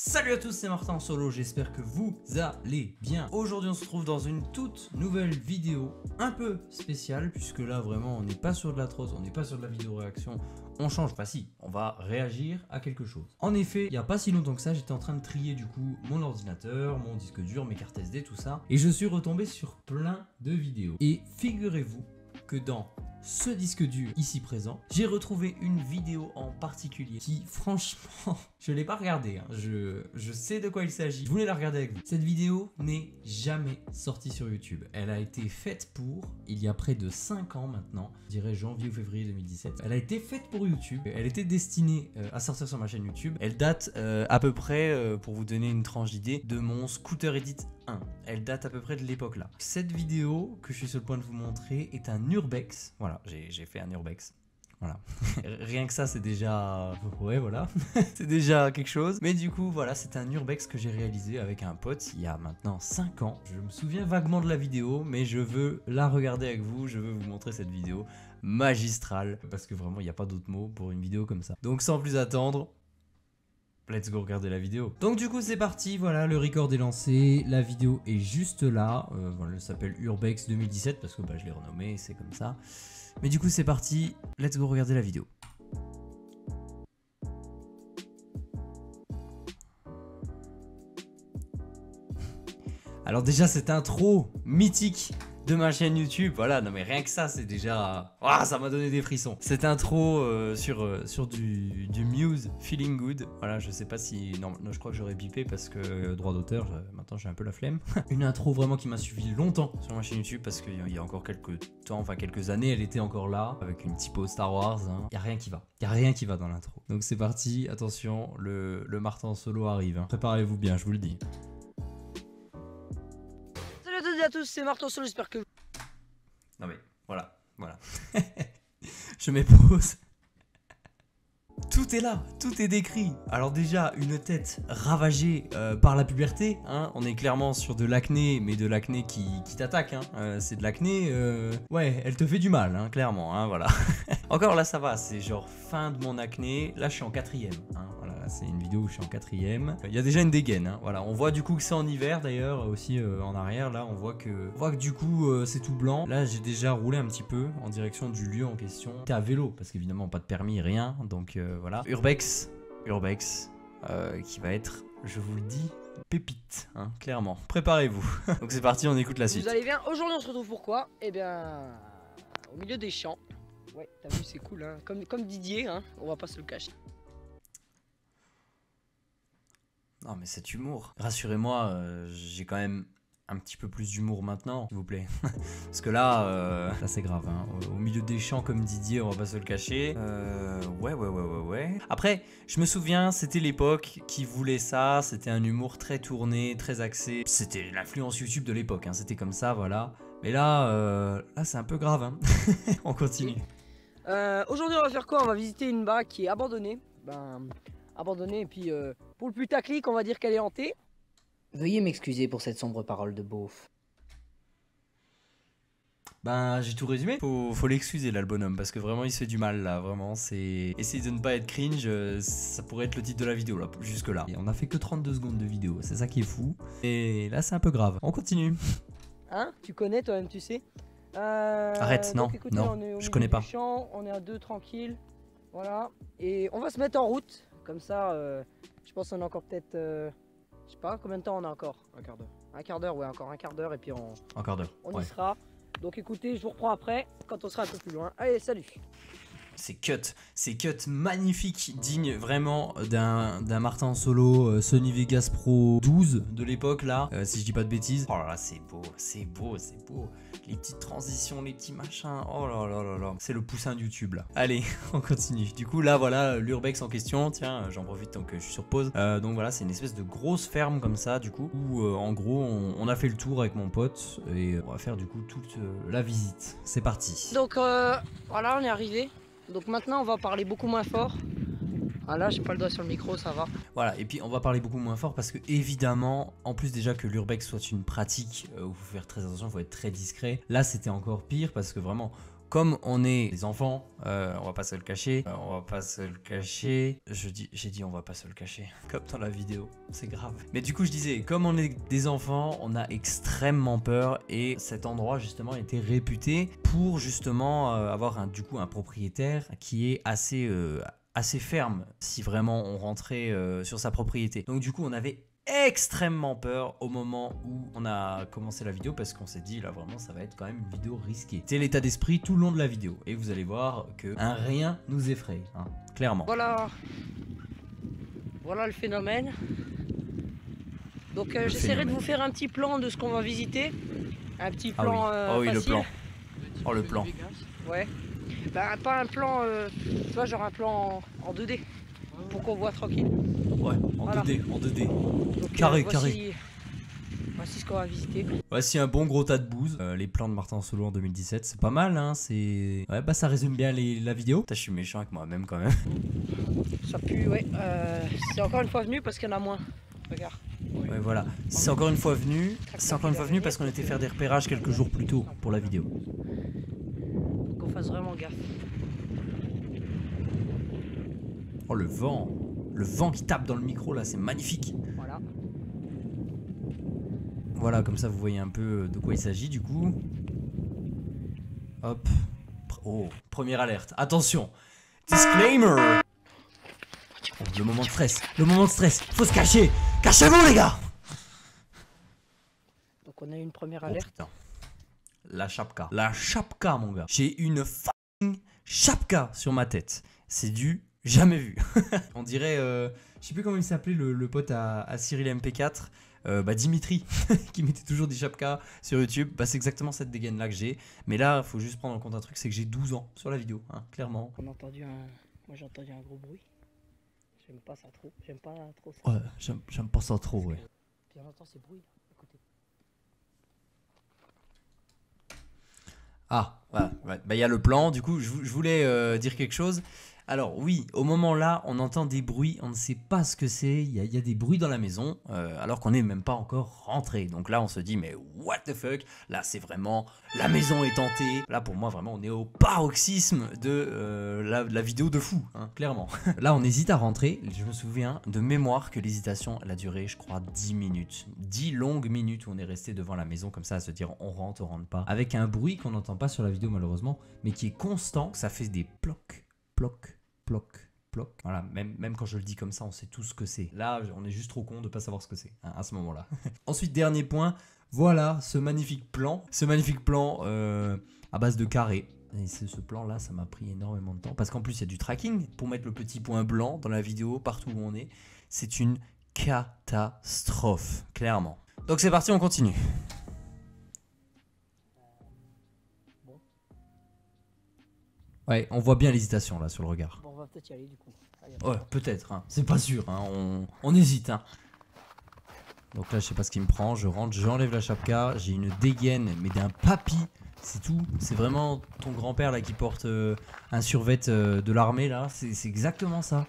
Salut à tous, c'est Martin en solo, j'espère que vous allez bien. Aujourd'hui on se retrouve dans une toute nouvelle vidéo un peu spéciale, puisque là vraiment on n'est pas sur de la trosse, on n'est pas sur de la vidéo réaction, on change, enfin si, on va réagir à quelque chose. En effet, il n'y a pas si longtemps que ça, j'étais en train de trier du coup mon ordinateur, mon disque dur, mes cartes SD, tout ça, et je suis retombé sur plein de vidéos. Et figurez-vous que dans ce disque dur ici présent, j'ai retrouvé une vidéo en particulier qui franchement, je l'ai pas regardée, hein. Je sais de quoi il s'agit, je voulais la regarder avec vous. Cette vidéo n'est jamais sortie sur YouTube, elle a été faite pour, il y a près de 5 ans maintenant, je dirais janvier ou février 2017, elle a été faite pour YouTube, elle était destinée à sortir sur ma chaîne YouTube, elle date à peu près, pour vous donner une tranche d'idée, de mon Scooter Edit 1, elle date à peu près de l'époque là. Cette vidéo que je suis sur le point de vous montrer est un urbex, voilà. J'ai fait un urbex. Voilà. Rien que ça, c'est déjà... Ouais, voilà. C'est déjà quelque chose. Mais du coup, voilà, c'est un urbex que j'ai réalisé avec un pote il y a maintenant 5 ans. Je me souviens vaguement de la vidéo, mais je veux la regarder avec vous. Je veux vous montrer cette vidéo magistrale. Parce que vraiment, il n'y a pas d'autre mot pour une vidéo comme ça. Donc, sans plus attendre... Let's go regarder la vidéo. Donc du coup c'est parti, voilà, le record est lancé, la vidéo est juste là, voilà, elle s'appelle Urbex 2017 parce que bah, je l'ai renommé, c'est comme ça. Mais du coup c'est parti, let's go regarder la vidéo. Alors déjà cette intro mythique de ma chaîne YouTube, voilà, non mais rien que ça c'est déjà... Ah, ça m'a donné des frissons. Cette intro sur du Muse, Feeling Good, voilà, je sais pas si... Non, je crois que j'aurais bipé parce que droit d'auteur, maintenant j'ai un peu la flemme. Une intro vraiment qui m'a suivi longtemps sur ma chaîne YouTube parce qu'il y a encore quelques temps, enfin quelques années, elle était encore là, avec une typo Star Wars, hein. Y a rien qui va, y a rien qui va dans l'intro. Donc c'est parti, attention, le Martin en solo arrive, hein. Préparez-vous bien, je vous le dis. Salut à tous, c'est Martin Solo, j'espère que... Non mais, voilà. Je mets pause. Tout est là, tout est décrit. Alors déjà, une tête ravagée par la puberté, hein. On est clairement sur de l'acné, mais de l'acné qui t'attaque, hein. C'est de l'acné, ouais, elle te fait du mal, hein, clairement, hein, voilà. Encore là, ça va, c'est genre fin de mon acné. Là, je suis en 4ème, hein, voilà, c'est une vidéo où je suis en 4ème. Il y a déjà une dégaine, hein, voilà. On voit du coup que c'est en hiver, d'ailleurs, aussi en arrière, là, on voit que du coup, c'est tout blanc. Là, j'ai déjà roulé un petit peu en direction du lieu en question. T'es à vélo, parce qu'évidemment, pas de permis, rien, donc... voilà. Urbex, qui va être, je vous le dis, pépite, hein, clairement. Préparez-vous. Donc c'est parti, on écoute la suite. Vous allez bien, aujourd'hui on se retrouve pourquoi? Eh bien, au milieu des champs. Ouais, t'as vu, c'est cool, hein. Comme Didier, hein, on va pas se le cacher. Non mais cet humour, rassurez-moi, j'ai quand même... un petit peu plus d'humour maintenant, s'il vous plaît. Parce que là, ça c'est grave, hein. Au milieu des champs comme Didier, on va pas se le cacher. Ouais. Après, je me souviens, c'était l'époque qui voulait ça, c'était un humour très tourné, très axé. C'était l'influence YouTube de l'époque, hein. C'était comme ça, voilà. Mais là, là c'est un peu grave, hein. On continue. Aujourd'hui on va faire quoi? On va visiter une baraque qui est abandonnée. Abandonnée, et puis pour le putaclic, on va dire qu'elle est hantée. Veuillez m'excuser pour cette sombre parole de beauf. Ben j'ai tout résumé. Faut l'excuser là le bonhomme parce que vraiment il se fait du mal là, vraiment c'est... Essayez de ne pas être cringe, ça pourrait être le titre de la vidéo là, jusque là. Et on a fait que 32 secondes de vidéo, c'est ça qui est fou. Et là c'est un peu grave, on continue. Hein? Tu connais toi-même, tu sais. Arrête, non, donc, écoutez, non, on est au je milieu connais du pas. champ, on est à deux tranquille, voilà. Et on va se mettre en route, comme ça, je pense qu'on a encore peut-être... je sais pas, combien de temps on a encore? Un quart d'heure. Un quart d'heure, ouais, encore un quart d'heure et puis Un quart d'heure, on ouais. y sera. Donc écoutez, je vous reprends après, quand on sera un peu plus loin. Allez, salut! Ces cuts magnifiques, dignes vraiment d'un Martin en solo Sony Vegas Pro 12 de l'époque là, si je dis pas de bêtises. Oh là là, c'est beau. Les petites transitions, les petits machins, oh là là. C'est le poussin de YouTube là. Allez, on continue. Du coup là voilà, l'urbex en question, tiens, j'en profite tant que je suis sur pause. Donc voilà, c'est une espèce de grosse ferme comme ça du coup, où en gros on a fait le tour avec mon pote et on va faire du coup toute la visite. C'est parti. Donc voilà, on est arrivé. Donc maintenant on va parler beaucoup moins fort. Ah là j'ai pas le doigt sur le micro, ça va. Voilà, et puis on va parler beaucoup moins fort parce que évidemment, en plus déjà que l'urbex soit une pratique où il faut faire très attention, il faut être très discret. Là c'était encore pire parce que vraiment comme on est des enfants, on va pas se le cacher, j'ai dit on va pas se le cacher, comme dans la vidéo, c'est grave. Mais du coup je disais, comme on est des enfants, on a extrêmement peur et cet endroit justement était réputé pour justement avoir un propriétaire qui est assez ferme si vraiment on rentrait sur sa propriété. Donc du coup on avait extrêmement peur au moment où on a commencé la vidéo parce qu'on s'est dit là vraiment ça va être quand même une vidéo risquée. C'est l'état d'esprit tout le long de la vidéo et vous allez voir que rien nous effraie, hein, clairement. Voilà le phénomène. Donc j'essaierai de vous faire un petit plan de ce qu'on va visiter. Un petit plan oui, facile. le plan. Oh le plan. Ouais. Bah pas un plan, tu vois, genre un plan en 2D. Pour qu'on voit tranquille. Ouais, en 2D. Donc, carré. Voici ce qu'on va visiter. Voici un bon gros tas de bouse. Les plans de Martin Solo en 2017, c'est pas mal, hein. Ouais, bah ça résume bien la vidéo. Putain, je suis méchant avec moi-même quand même. Ça pue, ouais. C'est encore une fois venu parce qu'il y en a moins. Regarde. Ouais, voilà. C'est encore une fois venu. Parce qu'on était faire des repérages quelques jours plus tôt pour la vidéo. Faut qu'on fasse vraiment gaffe. Oh le vent qui tape dans le micro là, c'est magnifique. Voilà, comme ça vous voyez un peu de quoi il s'agit du coup. Hop. Oh, première alerte. Attention. Disclaimer. Oh, le moment de stress. Faut se cacher. Cachez-vous les gars. Donc on a une première alerte. Oh, la chapka mon gars. J'ai une fucking chapka sur ma tête. C'est du jamais vu. On dirait, je sais plus comment il s'appelait le pote à Cyril MP4, Dimitri, qui mettait toujours des chapkas sur YouTube. Bah, c'est exactement cette dégaine là que j'ai. Mais là, faut juste prendre en compte un truc, c'est que j'ai 12 ans sur la vidéo, hein, clairement. Moi j'ai entendu un gros bruit. J'aime pas ça trop. Ça. Ouais, j'aime pas ça trop, ouais. Puis on entend ces bruits là, écoutez. Ah, voilà, ouais. Bah, y a le plan, du coup, je voulais dire quelque chose. Alors oui, au moment là, on entend des bruits, on ne sait pas ce que c'est, il y a des bruits dans la maison, alors qu'on n'est même pas encore rentré. Donc là, on se dit, mais what the fuck, là c'est vraiment, la maison est hantée. Là pour moi, vraiment, on est au paroxysme de la vidéo de fou, hein, clairement. Là, on hésite à rentrer, je me souviens de mémoire que l'hésitation, elle a duré, je crois, 10 minutes. 10 longues minutes où on est resté devant la maison comme ça à se dire, on rentre pas. Avec un bruit qu'on n'entend pas sur la vidéo malheureusement, mais qui est constant, ça fait des plocs. Voilà, même quand je le dis comme ça, on sait tout ce que c'est. Là, on est juste trop con de pas savoir ce que c'est, hein, à ce moment-là. Ensuite, dernier point, voilà ce magnifique plan. À base de carrés. Et ce plan-là, ça m'a pris énormément de temps. Parce qu'en plus, il y a du tracking pour mettre le petit point blanc dans la vidéo, partout où on est. C'est une catastrophe, clairement. Donc c'est parti, on continue. Ouais, on voit bien l'hésitation là sur le regard. Bon, on va peut-être y aller du coup. Allez, ouais, peut-être, hein. C'est pas sûr, hein. On hésite. Hein. Donc là, je sais pas ce qui me prend. Je rentre, j'enlève la chapka. J'ai une dégaine, mais d'un papy. C'est tout. C'est vraiment ton grand-père là qui porte un survêt de l'armée là. C'est exactement ça.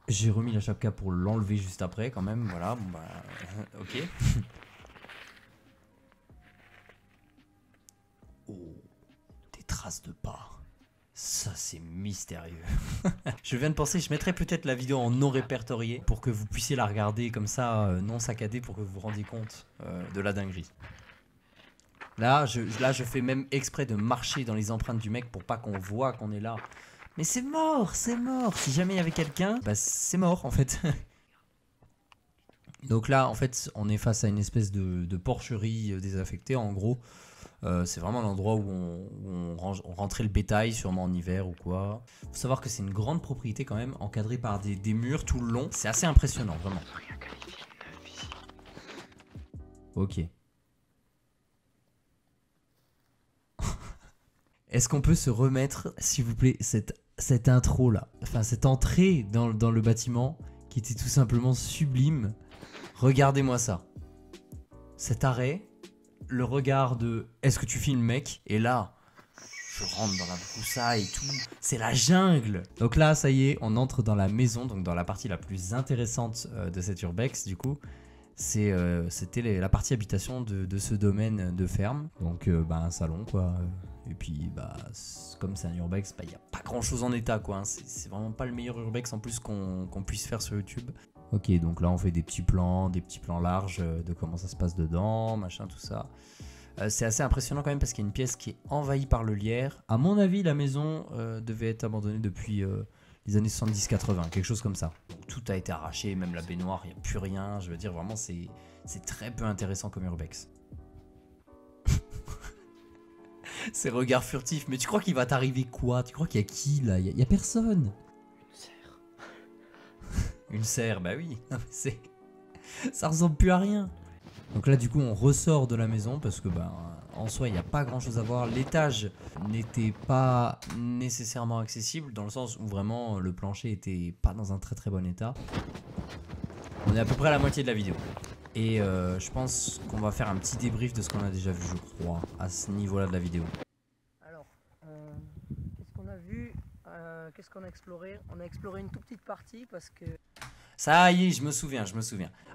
J'ai remis la chapka pour l'enlever juste après quand même. Voilà, bon, bah, ok. Oh, des traces de pas. Ça c'est mystérieux. Je viens de penser, je mettrais peut-être la vidéo en non répertorié pour que vous puissiez la regarder comme ça, non saccadée, pour que vous vous rendiez compte de la dinguerie. Là, je fais même exprès de marcher dans les empreintes du mec pour pas qu'on voit qu'on est là. Mais c'est mort, c'est mort. Si jamais il y avait quelqu'un, bah c'est mort en fait. Donc là, en fait, on est face à une espèce de porcherie désaffectée en gros. C'est vraiment l'endroit où on rentrait le bétail, sûrement en hiver ou quoi. Faut savoir que c'est une grande propriété quand même, encadrée par des murs tout le long. C'est assez impressionnant, vraiment. Ok. Est-ce qu'on peut se remettre, s'il vous plaît, cette intro là, enfin cette entrée dans le bâtiment qui était tout simplement sublime. Regardez-moi ça. Cet arrêt. Le regard de est-ce que tu filmes mec, et là je rentre dans la broussaille et tout, c'est la jungle. Donc là ça y est, on entre dans la maison, donc dans la partie la plus intéressante de cette urbex du coup. C'était la partie habitation de ce domaine de ferme. Donc un salon quoi, Et puis comme c'est un urbex, il n'y a pas grand chose en état quoi, hein. C'est vraiment pas le meilleur urbex en plus qu'on puisse faire sur YouTube. Ok, donc là on fait des petits plans larges de comment ça se passe dedans, machin, tout ça. C'est assez impressionnant quand même parce qu'il y a une pièce qui est envahie par le lierre. À mon avis, la maison devait être abandonnée depuis les années 70-80, quelque chose comme ça. Donc tout a été arraché, même la baignoire, il n'y a plus rien. Je veux dire, vraiment, c'est très peu intéressant comme urbex. Ces regards furtifs, mais tu crois qu'il va t'arriver quoi? Tu crois qu'il y a qui là? Il y a personne. Une serre. Une serre, bah oui. Ça ressemble plus à rien. Donc là du coup on ressort de la maison parce que en soi il n'y a pas grand chose à voir. L'étage n'était pas nécessairement accessible dans le sens où vraiment le plancher était pas dans un très très bon état. On est à peu près à la moitié de la vidéo. Et je pense qu'on va faire un petit débrief de ce qu'on a déjà vu, je crois, à ce niveau là de la vidéo. Alors, qu'est-ce qu'on a vu, qu'est-ce qu'on a exploré? On a exploré une toute petite partie parce que... Ça y est, je me souviens.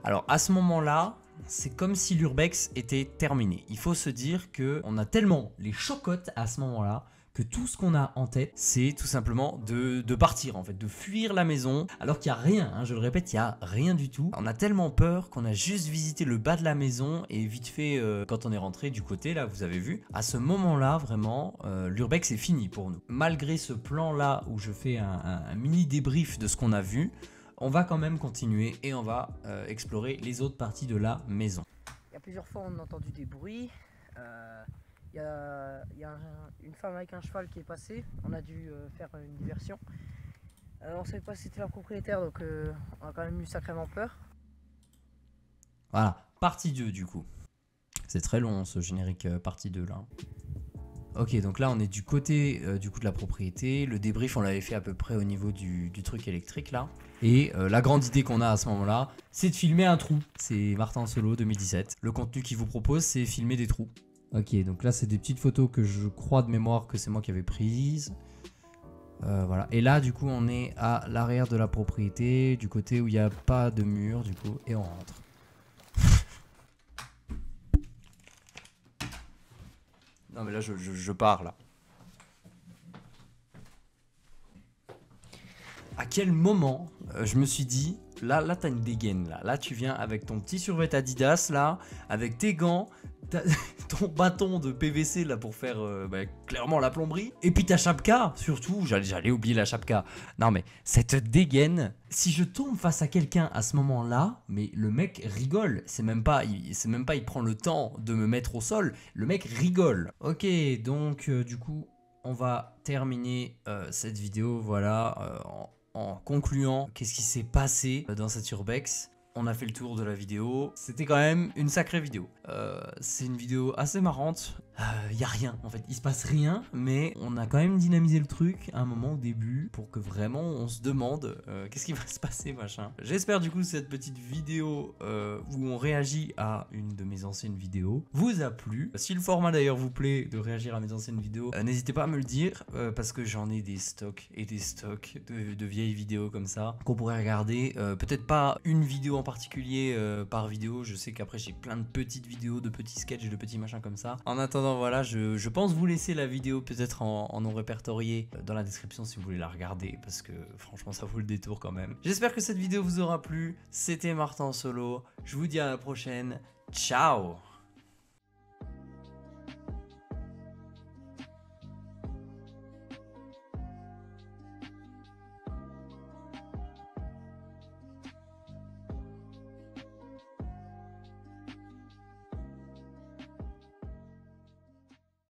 Alors à ce moment-là, c'est comme si l'urbex était terminé. Il faut se dire qu'on a tellement les chocottes à ce moment-là que tout ce qu'on a en tête, c'est tout simplement de partir en fait, de fuir la maison. Alors qu'il n'y a rien, hein, je le répète, il n'y a rien du tout. On a tellement peur qu'on a juste visité le bas de la maison et vite fait, quand on est rentré du côté, là, vous avez vu, à ce moment-là, vraiment, l'urbex est fini pour nous. Malgré ce plan-là où je fais un mini débrief de ce qu'on a vu, on va quand même continuer et on va explorer les autres parties de la maison. Il y a plusieurs fois on a entendu des bruits. Il y a une femme avec un cheval qui est passée. On a dû faire une diversion. On ne savait pas si c'était la propriétaire, donc on a quand même eu sacrément peur. Voilà, partie 2 du coup. C'est très long ce générique partie 2 là. Ok, donc là on est du côté du coup de la propriété. Le débrief on l'avait fait à peu près au niveau du truc électrique là. Et la grande idée qu'on a à ce moment-là, c'est de filmer un trou. C'est Martin Solo 2017. Le contenu qu'il vous propose, c'est filmer des trous. Ok, donc là c'est des petites photos que je crois de mémoire que c'est moi qui avais prises. Voilà. Et là du coup on est à l'arrière de la propriété, du côté où il n'y a pas de mur du coup, et on rentre. Non mais là je pars là. À quel moment je me suis dit, là t'as une dégaine là. Là tu viens avec ton petit survêt Adidas là, avec tes gants, ton bâton de PVC là pour faire clairement la plomberie. Et puis ta chapka, surtout, j'allais oublier la chapka. Non mais cette dégaine, si je tombe face à quelqu'un à ce moment-là, mais le mec rigole. C'est même pas il prend le temps de me mettre au sol, le mec rigole. Ok, donc du coup, on va terminer cette vidéo, voilà, en concluant qu'est-ce qui s'est passé dans cette urbex. On a fait le tour de la vidéo, c'était quand même une sacrée vidéo. C'est une vidéo assez marrante, y a rien en fait, il se passe rien, mais on a quand même dynamisé le truc à un moment au début pour que vraiment on se demande qu'est-ce qui va se passer machin. J'espère du coup cette petite vidéo où on réagit à une de mes anciennes vidéos vous a plu. Si le format d'ailleurs vous plaît de réagir à mes anciennes vidéos, n'hésitez pas à me le dire parce que j'en ai des stocks et des stocks de vieilles vidéos comme ça qu'on pourrait regarder. Peut-être pas une vidéo en particulier par vidéo, je sais qu'après j'ai plein de petites vidéos, de petits sketchs, de petits machins comme ça. En attendant voilà, je pense vous laisser la vidéo peut-être en non répertorié dans la description si vous voulez la regarder parce que franchement ça vaut le détour quand même. J'espère que cette vidéo vous aura plu, c'était Martin Solo, je vous dis à la prochaine, ciao.